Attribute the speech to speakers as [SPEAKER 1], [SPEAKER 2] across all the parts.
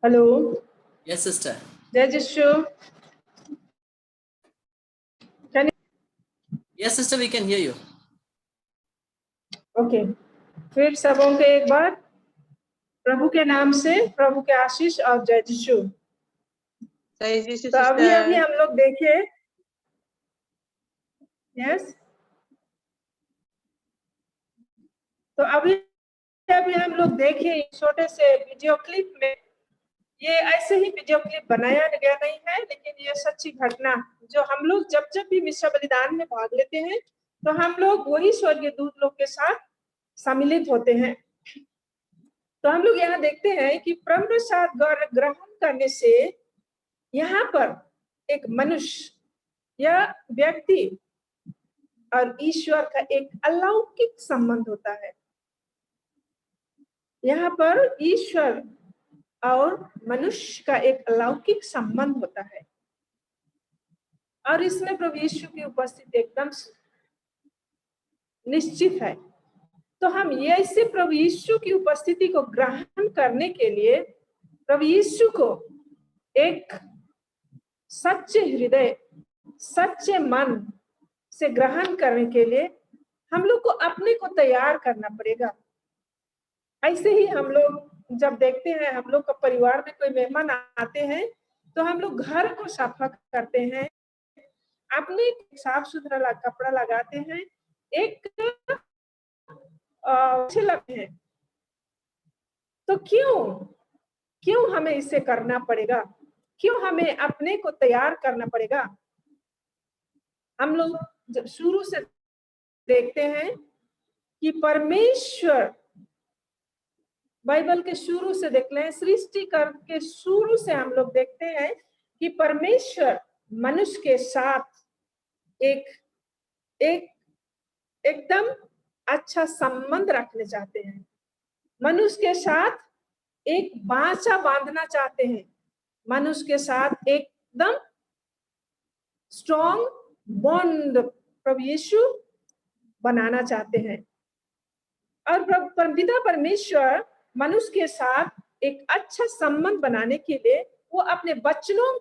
[SPEAKER 1] Hello.
[SPEAKER 2] Yes, sister.
[SPEAKER 1] Jai Jishu. Can you?
[SPEAKER 2] Yes, sister, we can hear you.
[SPEAKER 1] Okay. फिर सबों के एक बार प्रभु के नाम से प्रभु के आशीष और जय जिशु।
[SPEAKER 3] जय जिशु
[SPEAKER 1] तो अभी
[SPEAKER 3] सिस्टर।
[SPEAKER 1] हम लोग देखे। यस। तो अभी हम लोग देखे छोटे से वीडियो क्लिप में। ये ऐसे ही वीडियो क्लिप बनाया गया नहीं है, लेकिन ये सच्ची घटना जो हम लोग जब भी मिश्र बलिदान में भाग लेते हैं तो हम लोग वही स्वर्गीय दूत लोग के साथ सम्मिलित होते हैं। तो हम लोग यहाँ देखते हैं कि परम प्रसाद ग्रहण करने से यहाँ पर एक मनुष्य या व्यक्ति और ईश्वर का एक अलौकिक संबंध होता है। यहाँ पर ईश्वर और मनुष्य का एक अलौकिक संबंध होता है और इसमें प्रभु यीशु की उपस्थिति एकदम निश्चित है। तो हम ये ऐसे प्रभु यीशु की उपस्थिति को ग्रहण करने के लिए प्रभु यीशु को एक सच्चे हृदय सच्चे मन से ग्रहण करने के लिए हम लोग को अपने को तैयार करना पड़ेगा। ऐसे ही हम लोग जब देखते हैं हम लोग का परिवार में कोई मेहमान आते हैं तो हम लोग घर को साफ करते हैं, अपने साफ सुथरा कपड़ा लगाते हैं, एक अच्छे लगते हैं। तो क्यों हमें इसे करना पड़ेगा? क्यों हमें अपने को तैयार करना पड़ेगा? हम लोग जब शुरू से देखते हैं कि परमेश्वर बाइबल के शुरू से देख लें, सृष्टि करके शुरू से हम लोग देखते हैं कि परमेश्वर मनुष्य के साथ एकदम अच्छा संबंध रखने चाहते हैं। मनुष्य के साथ एक बाचा बांधना चाहते हैं, मनुष्य के साथ एकदम स्ट्रॉन्ग बॉन्ड प्रभु यीशु बनाना चाहते हैं। और पिता परमेश्वर मनुष्य के साथ एक अच्छा संबंध बनाने के लिए वो अपने वचनों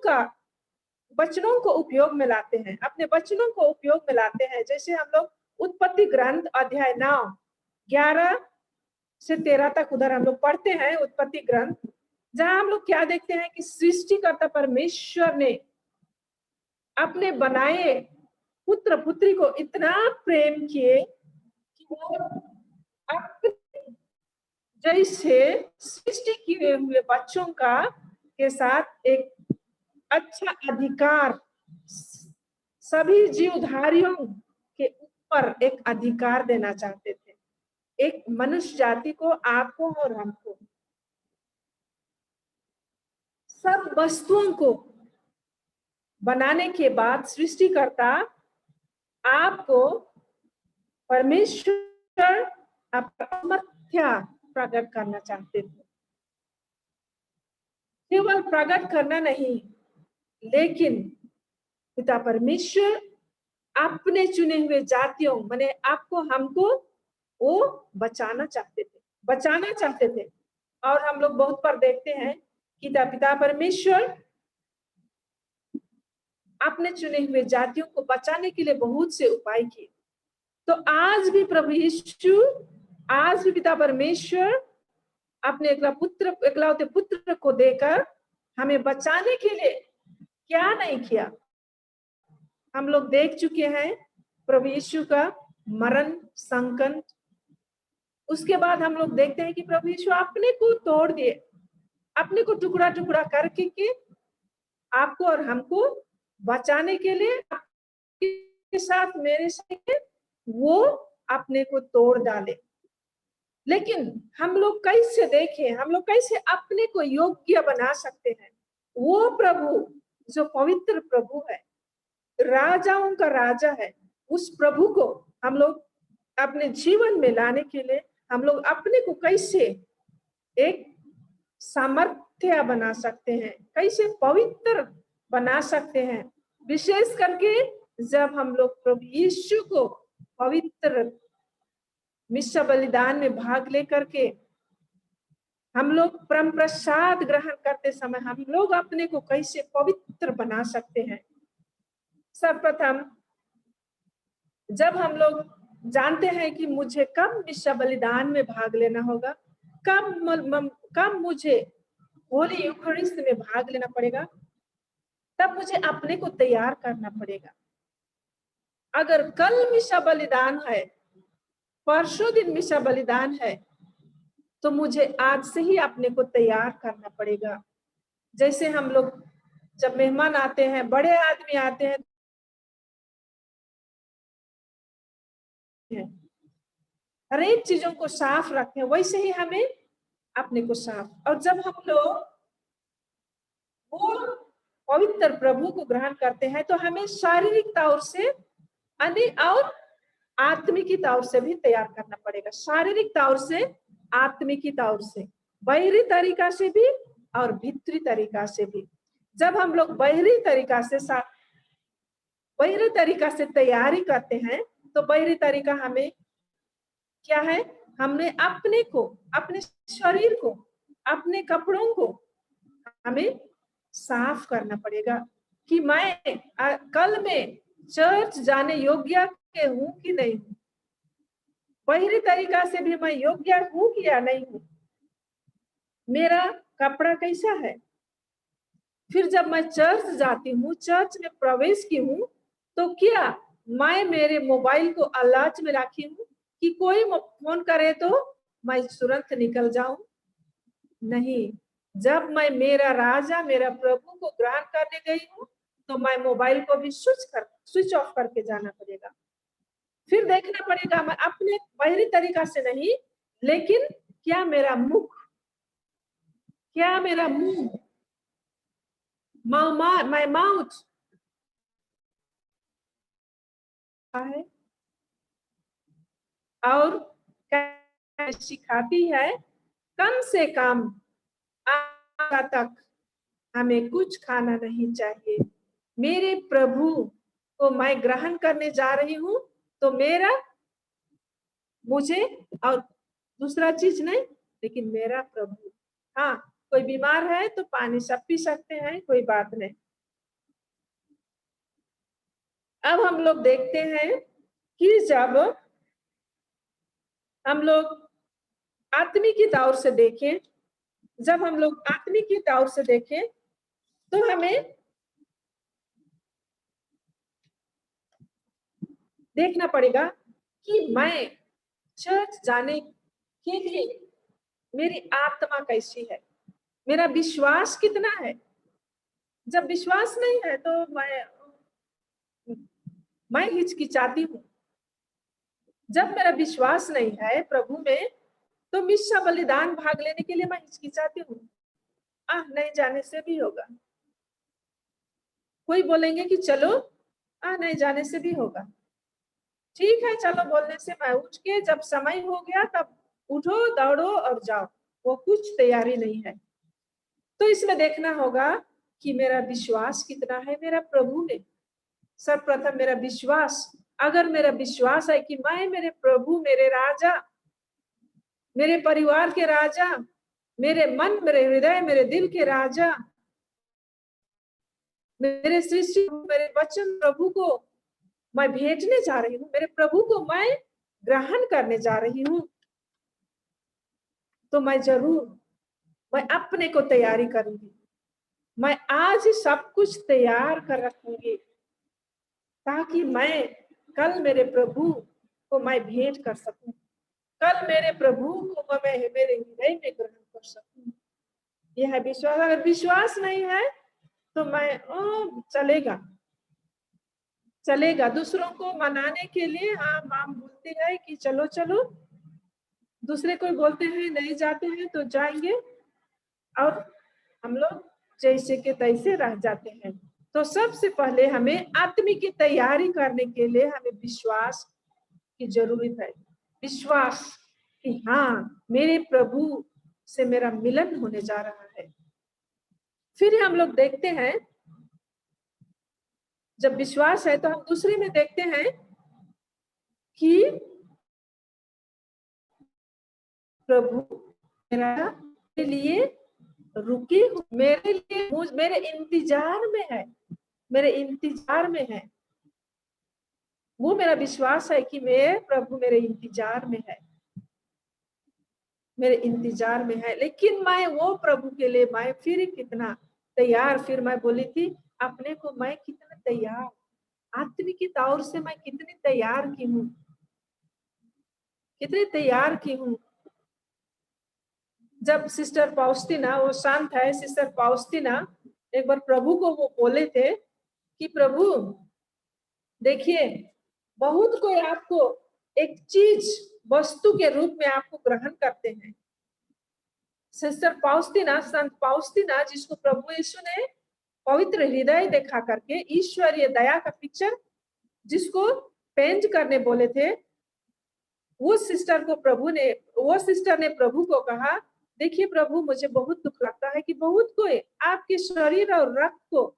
[SPEAKER 1] को उपयोग में लाते हैं, अपने वचनों को उपयोग में लाते हैं। जैसे हम लोग उत्पत्ति ग्रंथ अध्याय 9 11 से 13 तक उधर हम लोग पढ़ते हैं उत्पत्ति ग्रंथ, जहां हम लोग क्या देखते हैं कि सृष्टिकर्ता परमेश्वर ने अपने बनाए पुत्र पुत्री को इतना प्रेम किए कि वो अपने जैसे सृष्टि किए हुए बच्चों के साथ एक अच्छा अधिकार, सभी जीवधारियों के ऊपर एक अधिकार देना चाहते थे, एक मनुष्य जाति को, आपको और हमको। सब वस्तुओं को बनाने के बाद सृष्टिकर्ता आपको परमेश्वर सामर्थ्य प्रकट करना चाहते थे। केवल प्रकट करना नहीं, लेकिन पिता परमेश्वर अपने चुने हुए जातियों माने आपको हमको वो बचाना चाहते थे। और हम लोग बहुत बार देखते हैं कि पिता परमेश्वर अपने चुने हुए जातियों को बचाने के लिए बहुत से उपाय किए। तो आज भी प्रभु यीशु, आज भी पिता परमेश्वर अपने एकलौते पुत्र को देकर हमें बचाने के लिए क्या नहीं किया। हम लोग देख चुके हैं प्रभु यीशु का मरण संकट, उसके बाद हम लोग देखते हैं कि प्रभु यीशु अपने को तोड़ दिए, अपने को टुकड़ा टुकड़ा करके आपको और हमको बचाने के लिए के साथ मेरे साथ वो अपने को तोड़ डाले। लेकिन हम लोग कैसे देखें, हम लोग कैसे अपने को योग्य बना सकते हैं? वो प्रभु जो पवित्र प्रभु है, राजाओं का राजा है, उस प्रभु को हम लोग अपने जीवन में लाने के लिए हम लोग अपने को कैसे एक सामर्थ्य बना सकते हैं, कैसे पवित्र बना सकते हैं? विशेष करके जब हम लोग प्रभु यीशु को पवित्र मिश्र बलिदान में भाग लेकर के हम लोग परम प्रसाद ग्रहण करते समय हम लोग अपने को कैसे पवित्र बना सकते हैं। सर्वप्रथम जब हम लोग जानते हैं कि मुझे कब मिशा बलिदान में भाग लेना होगा, कब मुझे होली यूखरिस्ट में भाग लेना पड़ेगा, तब मुझे अपने को तैयार करना पड़ेगा। अगर कल मिशा बलिदान है, परसों दिन मिशा बलिदान है, तो मुझे आज से ही अपने को तैयार करना पड़ेगा। जैसे हम लोग जब मेहमान आते हैं, बड़े आदमी आते हैं, हर एक चीजों को साफ रखते हैं, वैसे ही हमें अपने को साफ। और जब हम लोग वो पवित्र प्रभु को ग्रहण करते हैं तो हमें शारीरिक तौर से और आत्मिकी तौर से भी तैयार करना पड़ेगा। शारीरिक तौर से, आत्मिकी तौर से, बाहरी तरीका से भी और भीतरी तरीका से भी। जब हम लोग बाहरी तरीका से तैयारी करते हैं तो बाहरी तरीका हमें क्या है, हमने अपने को, अपने शरीर को, अपने कपड़ों को हमें साफ करना पड़ेगा कि मैं कल में चर्च जाने योग्य हूं कि नहीं हूं। बाहरी तरीका से भी मैं योग्य हूं कि या नहीं हूं, मेरा कपड़ा कैसा है। फिर जब मैं चर्च जाती हूँ, चर्च में प्रवेश की हूँ, तो क्या मैं मेरे मोबाइल को अलार्म में रखी हूँ कि कोई फोन करे तो मैं तुरंत निकल जाऊं? नहीं। जब मैं मेरा राजा, मेरा प्रभु को ग्रहण करने गई हूँ, तो मैं मोबाइल को भी स्विच ऑफ करके जाना पड़ेगा। फिर देखना पड़ेगा, मैं अपने बाहरी तरीका से नहीं, लेकिन क्या मेरा मुख, क्या मेरा मुंह, माय माउथ है और क्या सिखाती है, कम से कम तक हमें कुछ खाना नहीं चाहिए। मेरे प्रभु को मैं ग्रहण करने जा रही हूँ, तो मुझे और दूसरा चीज नहीं, लेकिन मेरा प्रभु। हाँ, कोई बीमार है तो पानी सब पी सकते हैं, कोई बात नहीं। अब हम लोग देखते हैं कि जब हम लोग आत्मिकी तौर से देखें, जब हम लोग आत्मिकी तौर से देखें तो हमें देखना पड़ेगा कि मैं चर्च जाने के लिए मेरी आत्मा कैसी है, मेरा विश्वास कितना है। जब विश्वास नहीं है तो मैं हिचकिचाती हूँ। जब मेरा विश्वास नहीं है प्रभु में, तो मिशा बलिदान भाग लेने के लिए मैं हिचकिचाती हूँ। नहीं जाने से भी होगा। कोई बोलेंगे कि चलो, नहीं जाने से भी होगा। ठीक है, चलो बोलने से मैं उठ के जब समय हो गया तब उठो, दौड़ो और जाओ, वो कुछ तैयारी नहीं है। तो इसमें देखना होगा कि मेरा विश्वास कितना है मेरा प्रभु में। सर्वप्रथम मेरा विश्वास, अगर मेरा विश्वास है कि मैं मेरे प्रभु, मेरे राजा, मेरे परिवार के राजा, मेरे मन, मेरे हृदय, मेरे दिल के राजा, मेरे सृष्टि, मेरे वचन प्रभु को मैं भेजने जा रही हूँ, मेरे प्रभु को मैं ग्रहण करने जा रही हूँ, तो मैं अपने को तैयारी करूंगी। मैं आज ही सब कुछ तैयार कर रखूंगी ताकि मैं कल मेरे प्रभु को मैं भेंट कर सकूं, कल मेरे प्रभु को मैं मेरे हृदय में ग्रहण कर सकूं। यह है विश्वास। अगर विश्वास नहीं है तो मैं चलेगा दूसरों को मनाने के लिए। हाँ, माम बोलती है कि चलो चलो, दूसरे कोई बोलते हैं नहीं जाते हैं तो जाएंगे, और हम लोग जैसे के तैसे रह जाते हैं। तो सबसे पहले हमें आत्मिक की तैयारी करने के लिए हमें विश्वास की जरूरत है। विश्वास कि हाँ, मेरे प्रभु से मेरा मिलन होने जा रहा है। फिर हम लोग देखते हैं, जब विश्वास है तो हम दूसरे में देखते हैं कि प्रभु मेरा लिए रुकी हूँ, मेरे लिए मेरे इंतजार में है, मेरे इंतजार में है। वो मेरा विश्वास है कि प्रभु मेरे इंतजार में है, मेरे इंतजार में है। लेकिन मैं वो प्रभु के लिए मैं फिर कितना तैयार, फिर मैं बोली थी अपने को मैं कितना तैयार, आत्मिक तौर से मैं कितनी तैयार की हूँ, कितनी तैयार की हूँ। जब सिस्टर पाउस्टीना, वो शांत है, सिस्टर पाउस्टीना एक बार प्रभु को वो बोले थे कि प्रभु देखिए बहुत कोई आपको एक चीज वस्तु के रूप में आपको ग्रहण करते हैं। सिस्टर पाउस्टीना, संत पाउस्टीना, जिसको प्रभु यीशु ने पवित्र हृदय दिखा करके ईश्वरीय दया का पिक्चर जिसको पेंट करने बोले थे, वो सिस्टर ने प्रभु को कहा देखिए प्रभु मुझे बहुत दुख लगता है कि बहुत कोई आपके शरीर और रक्त को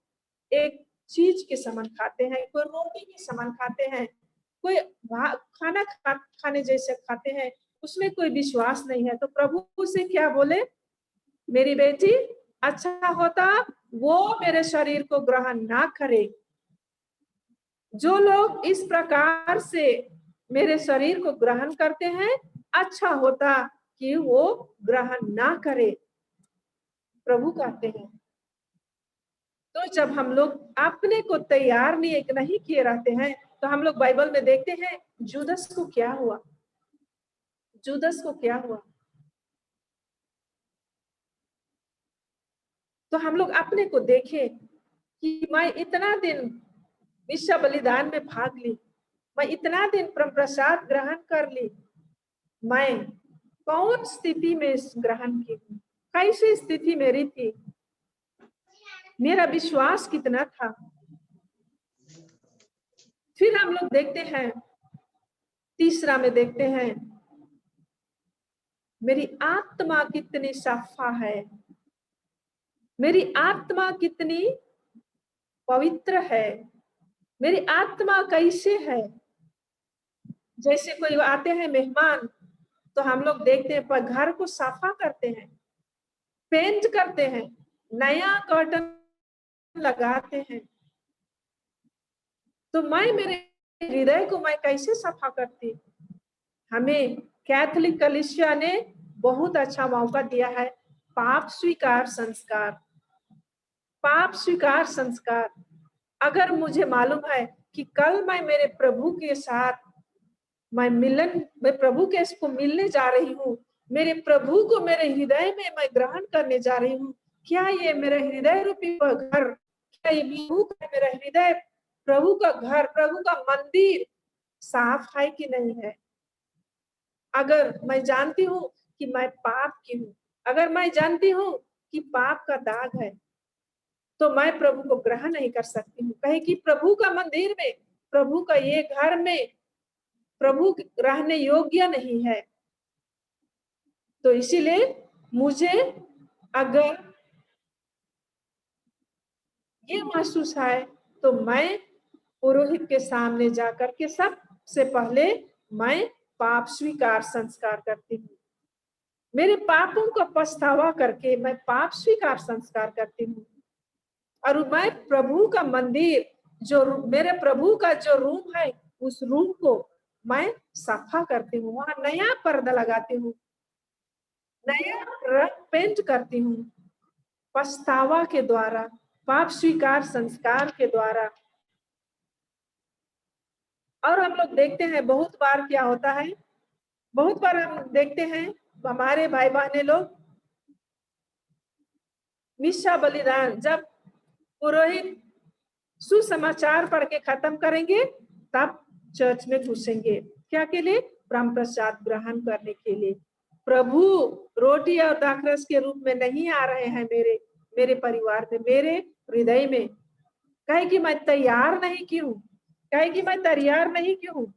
[SPEAKER 1] एक चीज के समान खाते हैं, कोई रोटी के समान खाते हैं, कोई खाना खाने जैसे खाते हैं, उसमें कोई विश्वास नहीं है। तो प्रभु से क्या बोले, मेरी बेटी अच्छा होता वो मेरे शरीर को ग्रहण ना करे। जो लोग इस प्रकार से मेरे शरीर को ग्रहण करते हैं, अच्छा होता कि वो ग्रहण ना करे, प्रभु कहते हैं। तो जब हम लोग अपने को तैयार नहीं किए रहते हैं, तो हम लोग बाइबल में देखते हैं जुदस को क्या हुआ, जुदस को क्या हुआ। तो हम लोग अपने को देखें कि मैं इतना दिन विश्व बलिदान में भाग ली, मैं इतना दिन परम प्रसाद ग्रहण कर ली, मैं कौन स्थिति में ग्रहण की, कैसी स्थिति मेरी थी, मेरा विश्वास कितना था। फिर हम लोग देखते हैं तीसरा में देखते हैं मेरी आत्मा कितनी साफा है, मेरी आत्मा कितनी पवित्र है, मेरी आत्मा कैसे है। जैसे कोई आते हैं मेहमान, तो हम लोग देखते हैं पर घर को साफा करते हैं, पेंट करते हैं, नया कर्टन लगाते हैं। तो मैं मेरे हृदय को मैं कैसे सफा करती। हमें कैथोलिक कलीसिया ने बहुत अच्छा मौका दिया है, पाप स्वीकार संस्कार, पाप स्वीकार संस्कार। अगर मुझे मालूम है कि कल मैं मेरे प्रभु के साथ मैं प्रभु के इसको मिलने जा रही हूँ, मेरे प्रभु को मेरे हृदय में मैं ग्रहण करने जा रही हूँ, क्या ये मेरे हृदय रूपी घर, क्या ये मेरा हृदय प्रभु का घर, प्रभु का मंदिर साफ है कि नहीं है। अगर मैं जानती हूँ कि मैं पाप की हूँ, अगर मैं जानती हूँ कि पाप का दाग है, तो मैं प्रभु को ग्रहण नहीं कर सकती हूँ। कहे कि प्रभु का मंदिर में, प्रभु का ये घर में प्रभु रहने योग्य नहीं है। तो इसीलिए मुझे अगर ये महसूस है, तो मैं पुरोहित के सामने जाकर के सबसे पहले मैं पाप स्वीकार संस्कार करती हूँ। मेरे पापों का पछतावा करके मैं पाप स्वीकार संस्कार करती हूँ। और मैं प्रभु का मंदिर, जो मेरे प्रभु का जो रूम है, उस रूम को मैं सफा करती हूँ, वहां नया पर्दा लगाती हूँ, नया रंग पेंट करती हूँ, पछतावा के द्वारा, पाप स्वीकार संस्कार के द्वारा। और हम लोग देखते हैं बहुत बार क्या होता है, बहुत बार हम देखते हैं हमारे भाई बहने लोग मिशा बलिदान, जब पुरोहित सुसमाचार पढ़ के खत्म करेंगे तब चर्च में घुसेंगे, क्या के लिए, परम प्रसाद ग्रहण करने के लिए। प्रभु रोटी और दाखरस के रूप में नहीं आ रहे हैं मेरे परिवार में, मेरे हृदय में। कहे कि मैं तैयार नहीं की हूँ, कहे कि मैं तैयार नहीं की हूँ।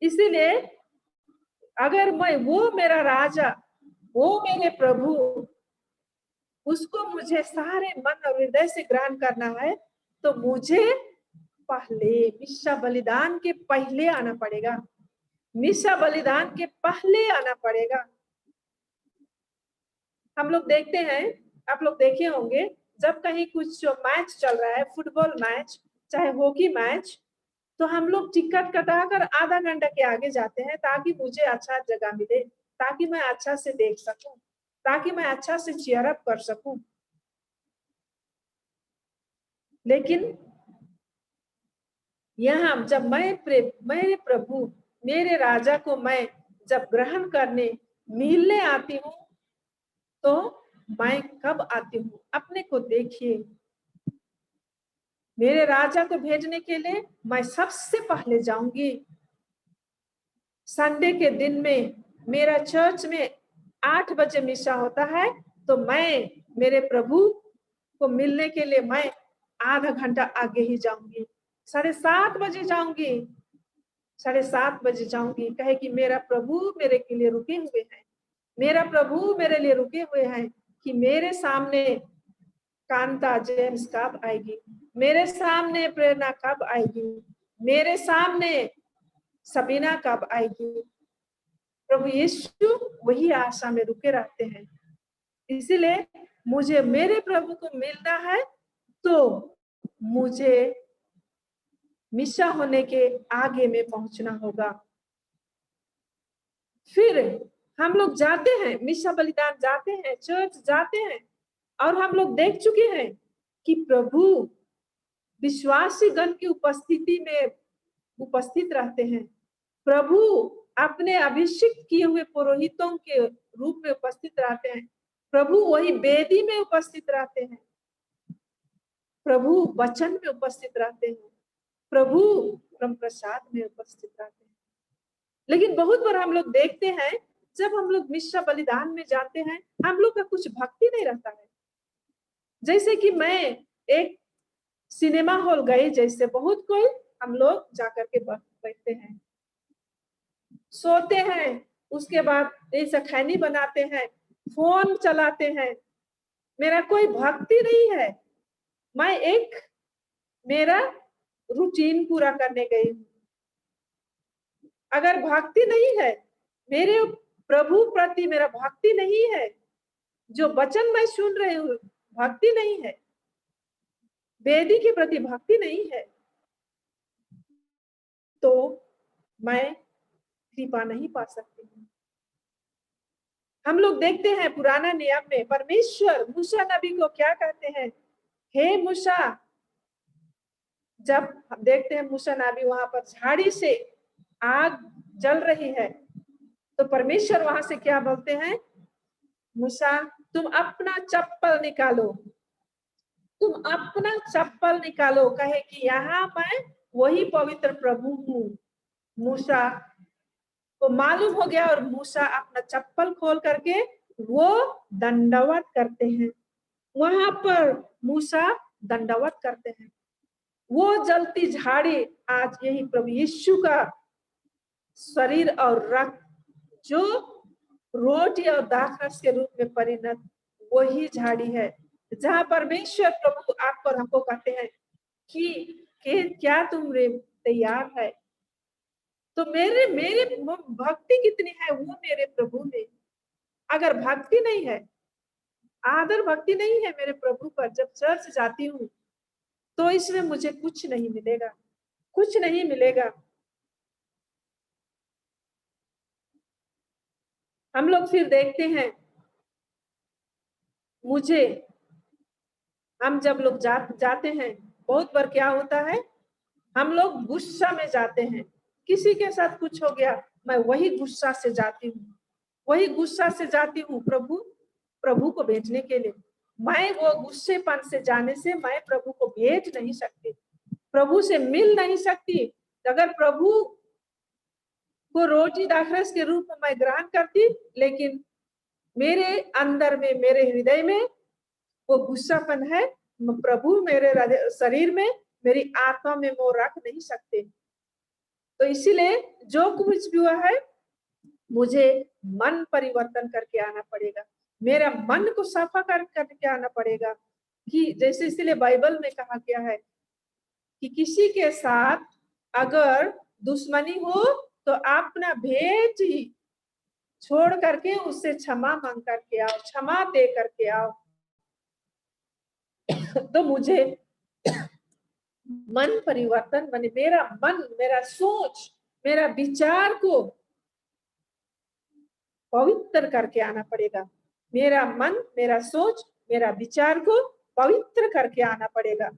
[SPEAKER 1] इसीलिए अगर मैं वो मेरा राजा, वो मेरे प्रभु, उसको मुझे सारे मन और हृदय से ग्रहण करना है, तो मुझे पहले मिशा बलिदान के पहले आना पड़ेगा, मिशा बलिदान के पहले आना पड़ेगा। हम लोग देखते हैं, आप लोग देखे होंगे, जब कहीं कुछ मैच चल रहा है, फुटबॉल मैच चाहे हॉकी मैच, तो हम लोग टिकट कटाकर आधा घंटा के आगे जाते हैं ताकि मुझे अच्छा जगह मिले, ताकि मैं अच्छा से देख सकूं, ताकि मैं अच्छा से चीयर अप कर सकूं। लेकिन यहाँ जब मेरे प्रभु, मेरे राजा को मैं जब ग्रहण करने मिलने आती हूँ, तो मैं कब आती हूँ? अपने को देखिए, मेरे राजा को भेजने के लिए मैं सबसे पहले जाऊंगी। संडे के दिन में मेरा चर्च में 8 बजे मिसा होता है, तो मैं मेरे प्रभु को मिलने के लिए मैं आधा घंटा आगे ही जाऊंगी, 7:30 बजे जाऊंगी, 7:30 बजे जाऊंगी, कहे कि मेरा प्रभु मेरे के लिए रुके हुए हैं, मेरा प्रभु मेरे लिए रुके हुए हैं कि मेरे सामने कांता जेम्स कब आएगी, मेरे सामने प्रेरणा कब आएगी, मेरे सामने सबीना कब आएगी। प्रभु यीशु वही आशा में रुके रहते हैं। इसीलिए मुझे मेरे प्रभु को मिलना है, तो मुझे मिशा होने के आगे में पहुंचना होगा। फिर हम लोग जाते हैं, मिशा बलिदान जाते हैं, चर्च जाते हैं, और हम लोग देख चुके हैं कि प्रभु विश्वासी गण की उपस्थिति में उपस्थित रहते हैं। प्रभु अपने अभिषिक्त किए हुए पुरोहितों के रूप में उपस्थित रहते हैं। प्रभु वही वेदी में उपस्थित रहते हैं। प्रभु वचन में उपस्थित रहते हैं। प्रभु ब्रह्म प्रसाद में उपस्थित रहते हैं। लेकिन बहुत बार हम लोग देखते हैं, जब हम लोग मिशा बलिदान में जाते हैं, हम लोग का कुछ भक्ति नहीं रहता है। जैसे कि मैं एक सिनेमा हॉल गई, जैसे बहुत कोई हम लोग जाकर के बैठते हैं, सोते हैं, उसके बाद ऐसा खैनी बनाते हैं, फोन चलाते हैं, मेरा कोई भक्ति नहीं है। मैं एक मेरा रूटीन पूरा करने गई हूँ। अगर भक्ति नहीं है, मेरे प्रभु प्रति मेरा भक्ति नहीं है, जो वचन मैं सुन रही हूँ भक्ति नहीं है, वेदी के प्रति भक्ति नहीं है, तो मैं कृपा नहीं पा सकती हूँ। हम लोग देखते हैं पुराना नियम में परमेश्वर मूसा नबी को क्या कहते हैं, हे मूसा, जब हम देखते हैं मूसा नबी वहां पर झाड़ी से आग जल रही है, तो परमेश्वर वहां से क्या बोलते हैं, मूसा तुम अपना चप्पल निकालो, तुम अपना चप्पल निकालो, कहे कि यहाँ मैं वही पवित्र प्रभु हूँ। मूसा को मालूम हो गया और मूसा अपना चप्पल खोल करके वो दंडवत करते हैं। वहां पर मूसा दंडवत करते हैं। वो जलती झाड़ी आज यही प्रभु यीशु का शरीर और रक्त, जो रोटी और दाखरस के रूप में परिणत वही झाड़ी है, जहां परमेश्वर प्रभु आपको और हमको कहते हैं कि क्या तुम रे तैयार है। तो मेरे मेरे भक्ति कितनी है वो मेरे प्रभु में। अगर भक्ति नहीं है, आदर भक्ति नहीं है मेरे प्रभु पर, जब चर्च जाती हूँ, तो इसमें मुझे कुछ नहीं मिलेगा, कुछ नहीं मिलेगा। हम लोग फिर देखते हैं, हम जब लोग जाते हैं, बहुत बार क्या होता है, हम लोग गुस्सा में जाते हैं, किसी के साथ कुछ हो गया, मैं वही गुस्सा से जाती हूँ, वही गुस्सा से जाती हूँ प्रभु को भेजने के लिए। मैं वो गुस्सेपन से जाने से मैं प्रभु को भेज नहीं सकती, प्रभु से मिल नहीं सकती। अगर प्रभु को रोटी दाखरस के रूप में मैं ग्रहण करती, लेकिन मेरे अंदर में, मेरे हृदय में वो गुस्सापन है, प्रभु मेरे शरीर में, मेरी आत्मा में वो रख नहीं सकते। तो इसीलिए जो कुछ भी हुआ है, मुझे मन परिवर्तन करके आना पड़ेगा, मेरा मन को साफा करके आना पड़ेगा। कि जैसे इसलिए बाइबल में कहा गया है कि किसी के साथ अगर दुश्मनी हो तो अपना भेद ही छोड़ करके उससे क्षमा मांग करके आओ, क्षमा दे करके आओ। तो मुझे मन परिवर्तन बने, मेरा मन, मेरा सोच, मेरा विचार को पवित्र करके आना पड़ेगा। मेरा मन, मेरा सोच, मेरा विचार को पवित्र करके आना पड़ेगा।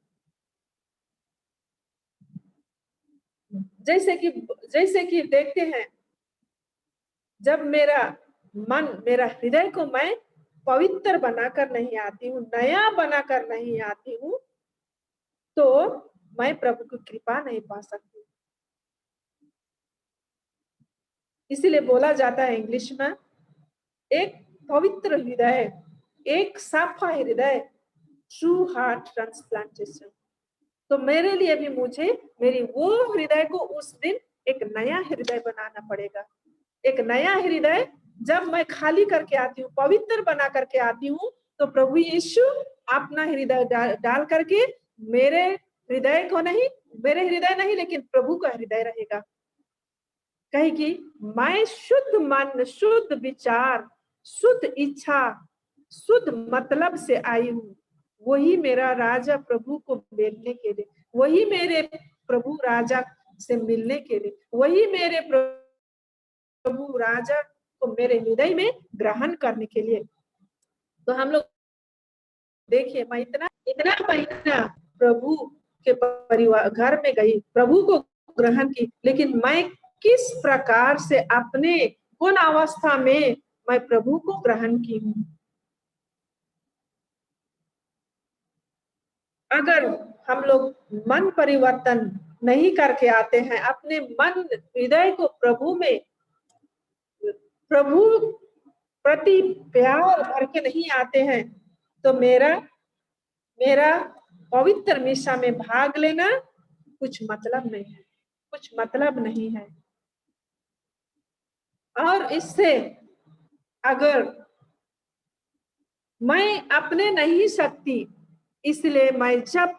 [SPEAKER 1] जैसे कि देखते हैं, जब मेरा मन, मेरा हृदय को मैं पवित्र बनाकर नहीं आती हूँ, नया बनाकर नहीं आती हूँ, तो मैं प्रभु की कृपा नहीं पा सकती। इसीलिए बोला जाता है इंग्लिश में, एक पवित्र हृदय, एक साफा हृदय, ट्रू हार्ट ट्रांसप्लांटेशन। तो मेरे लिए भी मुझे मेरी वो हृदय को उस दिन एक नया हृदय बनाना पड़ेगा। एक नया हृदय जब मैं खाली करके आती हूँ, पवित्र बना करके आती हूँ, तो प्रभु यीशु अपना हृदय डाल करके मेरे हृदय को नहीं, मेरे हृदय नहीं लेकिन प्रभु का हृदय रहेगा। कहे कि मैं शुद्ध मन, शुद्ध विचार, शुद्ध इच्छा, शुद्ध मतलब से आई हूँ। वही मेरा राजा प्रभु को मिलने के लिए, वही मेरे प्रभु राजा से मिलने के लिए, वही मेरे प्रभु राजा को मेरे हृदय में ग्रहण करने के लिए। तो हम लोग देखिए, मैं इतना महीना प्रभु के परिवार घर में गई, प्रभु को ग्रहण की, लेकिन मैं किस प्रकार से अपने कौन अवस्था में मैं प्रभु को ग्रहण की हूँ। अगर हम लोग मन परिवर्तन नहीं करके आते हैं, अपने मन हृदय को प्रभु में, प्रभु प्रति प्यार भर के नहीं आते हैं, तो मेरा पवित्र मिशा में भाग लेना कुछ मतलब नहीं है, कुछ मतलब नहीं है। और इससे अगर मैं अपने नहीं सकती, इसलिए मैं जब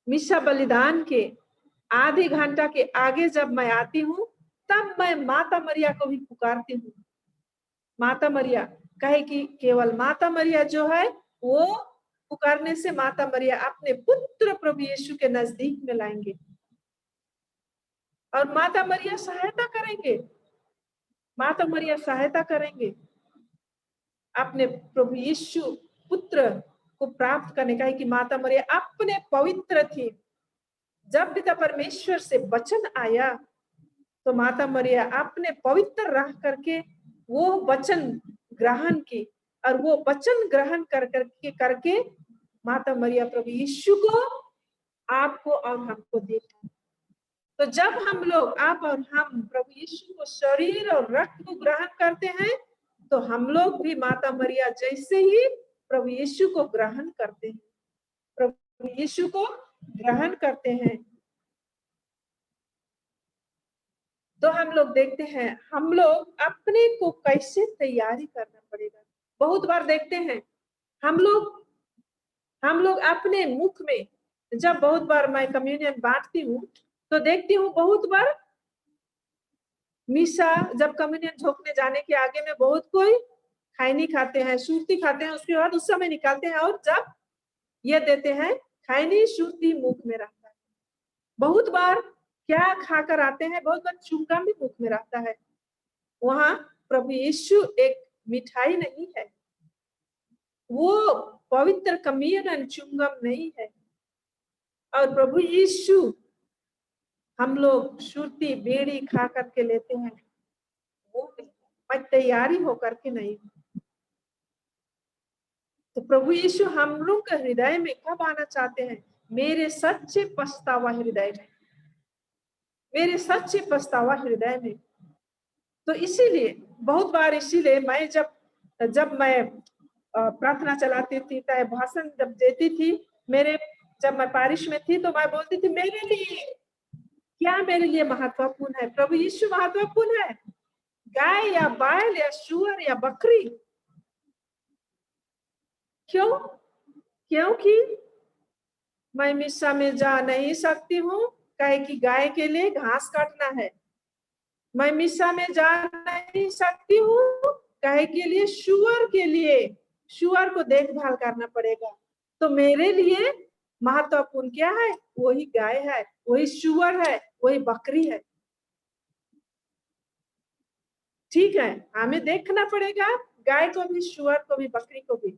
[SPEAKER 1] मिशा बलिदान के आधे घंटा के आगे जब मैं आती हूँ, तब मैं माता मरिया को भी पुकारती हूँ। माता मरिया, कहे कि केवल माता मरिया जो है, वो पुकारने से माता मरिया अपने पुत्र प्रभु यीशु के नजदीक में लाएंगे और माता मरिया सहायता करेंगे, माता मरिया सहायता करेंगे अपने प्रभु यीशु पुत्र को प्राप्त करने का। है कि माता मरिया अपने पवित्र थी। जब पिता परमेश्वर से वचन आया, तो माता मरिया अपने पवित्र रह करके वो वचन ग्रहण की, और वो वचन ग्रहण करके माता मरिया प्रभु यीशु को, आपको और हमको देखा। तो जब हम लोग, आप और हम प्रभु यीशु को शरीर और रक्त को ग्रहण करते हैं, तो हम लोग भी माता मरिया जैसे ही प्रभु यीशु को ग्रहण करते हैं, प्रभु यीशु को ग्रहण करते हैं। तो हम लोग देखते हैं, हम लोग अपने को कैसे तैयारी करना पड़ेगा। बहुत बार देखते हैं हम लोग अपने मुख में, जब बहुत बार मैं कम्युनियन बांटती हूँ, तो देखती हूँ बहुत बार मिशा जब कम्युनियन झोंकने जाने के आगे में बहुत कोई खैनी खाते हैं, सुरती खाते हैं, उसके बाद उस समय निकालते हैं, और जब ये देते हैं खैनी सुरती मुख में रहता है। बहुत बार क्या खाकर आते हैं, बहुत बार चुंगम भी मुख में रहता है। वहां प्रभु यीशु एक मिठाई नहीं है, वो पवित्र कम्युनियन चुंगम नहीं है। और प्रभु यीशु हम लोग सुरती बीड़ी खा करके लेते हैं, वो मैं तैयारी होकर के नहीं। तो प्रभु यीशु हम लोग के हृदय में कब आना चाहते हैं? मेरे सच्चे पछतावा हृदय में, मेरे सच्चे पछतावा हृदय में। तो इसीलिए बहुत बार, इसीलिए मैं जब मैं प्रार्थना चलाती थी, चाहे भाषण जब देती थी, जब मैं पारिश में थी, तो मैं बोलती थी, मेरे लिए महत्वपूर्ण है? प्रभु यीशु महत्वपूर्ण है? गाय या बैल या सूअर या बकरी? क्यों? क्योंकि मैं मिस्सा में जा नहीं सकती हूँ, कहे कि गाय के लिए घास काटना है, मैं मिसा में जा नहीं सकती हूँ कहे के लिए शुअर को देखभाल करना पड़ेगा। तो मेरे लिए महत्वपूर्ण क्या है? वही गाय है, वही शुअर है, वही बकरी है। ठीक है, हमें देखना पड़ेगा गाय को भी, शुअर को भी, बकरी को भी।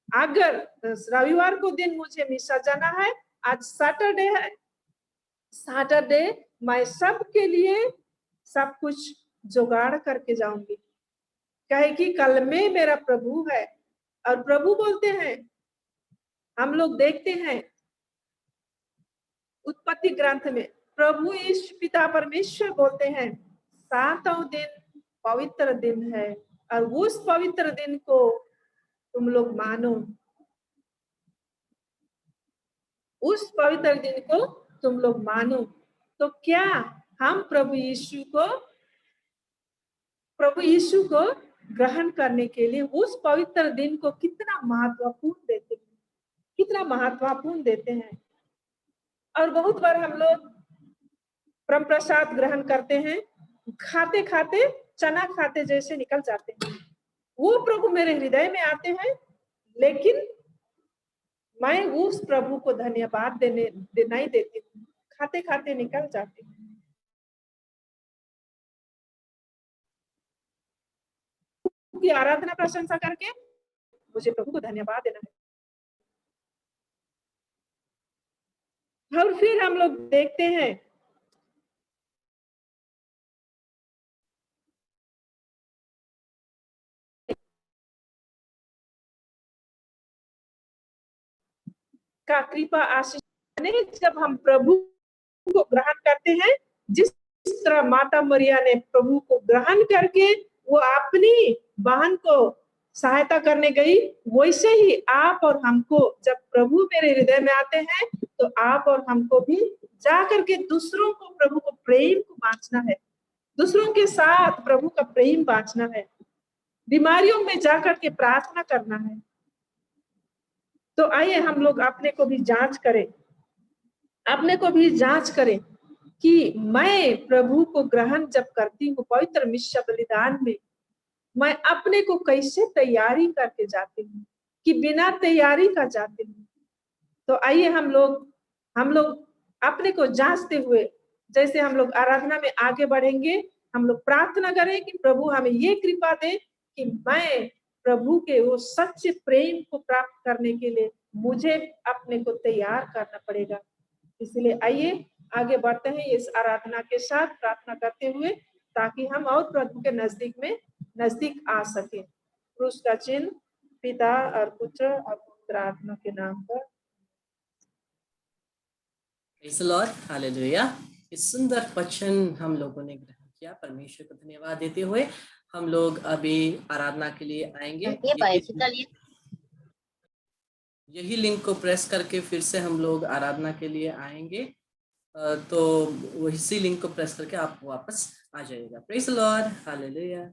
[SPEAKER 1] अगर रविवार को दिन मुझे मिसा जाना है, आज सैटरडे है, सैटरडे मैं सबके लिए सब कुछ जुगाड़ करके जाऊंगी, कहे कि कल में मेरा प्रभु है। और प्रभु बोलते हैं, हम लोग देखते हैं उत्पत्ति ग्रंथ में, प्रभु ईश पिता परमेश्वर बोलते हैं 7वां दिन पवित्र दिन है और उस पवित्र दिन को तुम लोग मानो, उस पवित्र दिन को तुम लोग मानो। तो क्या हम प्रभु यीशु को ग्रहण करने के लिए उस पवित्र दिन को कितना महत्वपूर्ण देते हैं। और बहुत बार हम लोग परम प्रसाद ग्रहण करते हैं, खाते खाते चना खाते जैसे निकल जाते हैं। वो प्रभु मेरे हृदय में आते हैं, लेकिन मैं उस प्रभु को धन्यवाद नहीं देती हूँ, खाते खाते निकल जाती हूँ। की आराधना प्रशंसा करके मुझे प्रभु को धन्यवाद देना है। और फिर हम लोग देखते हैं का कृपा आशीष, जब हम प्रभु को ग्रहण करते हैं, जिस तरह माता मरिया ने प्रभु को ग्रहण करके वो अपनी बहन को सहायता करने गई, वैसे ही आप और हमको जब प्रभु मेरे हृदय में आते हैं, तो आप और हमको भी जा करके दूसरों को प्रभु को प्रेम को बांटना है, दूसरों के साथ प्रभु का प्रेम बांटना है, बीमारियों में जाकर के प्रार्थना करना है। तो आइए हम लोग अपने को भी जांच करें कि मैं प्रभु को ग्रहण जब करती हूँ पवित्र मिस्सा बलिदान में, मैं अपने को कैसे तैयारी करके जाती हूँ कि बिना तैयारी का जाती हूँ। तो आइए हम लोग अपने को जांचते हुए, जैसे हम लोग आराधना में आगे बढ़ेंगे, हम लोग प्रार्थना करें कि प्रभु हमें ये कृपा दे कि मैं प्रभु के वो सच्चे प्रेम को प्राप्त करने के लिए मुझे अपने को तैयार करना पड़ेगा। इसलिए आइए आगे बढ़ते हैं इस आराधना के साथ, प्रार्थना करते हुए, ताकि हम और प्रभु के नजदीक आ सके। क्रूस का चिन्ह पिता और पुत्र और पवित्र आत्मा के नाम पर।
[SPEAKER 2] Praise the Lord, hallelujah. इस सुंदर वचन हम लोगों ने ग्रहण किया, परमेश्वर को धन्यवाद देते हुए हम लोग अभी आराधना के लिए आएंगे। यही लिंक को प्रेस करके फिर से हम लोग आराधना के लिए आएंगे, तो इसी लिंक को प्रेस करके आप वापस आ जाइएगा। Praise the Lord, hallelujah.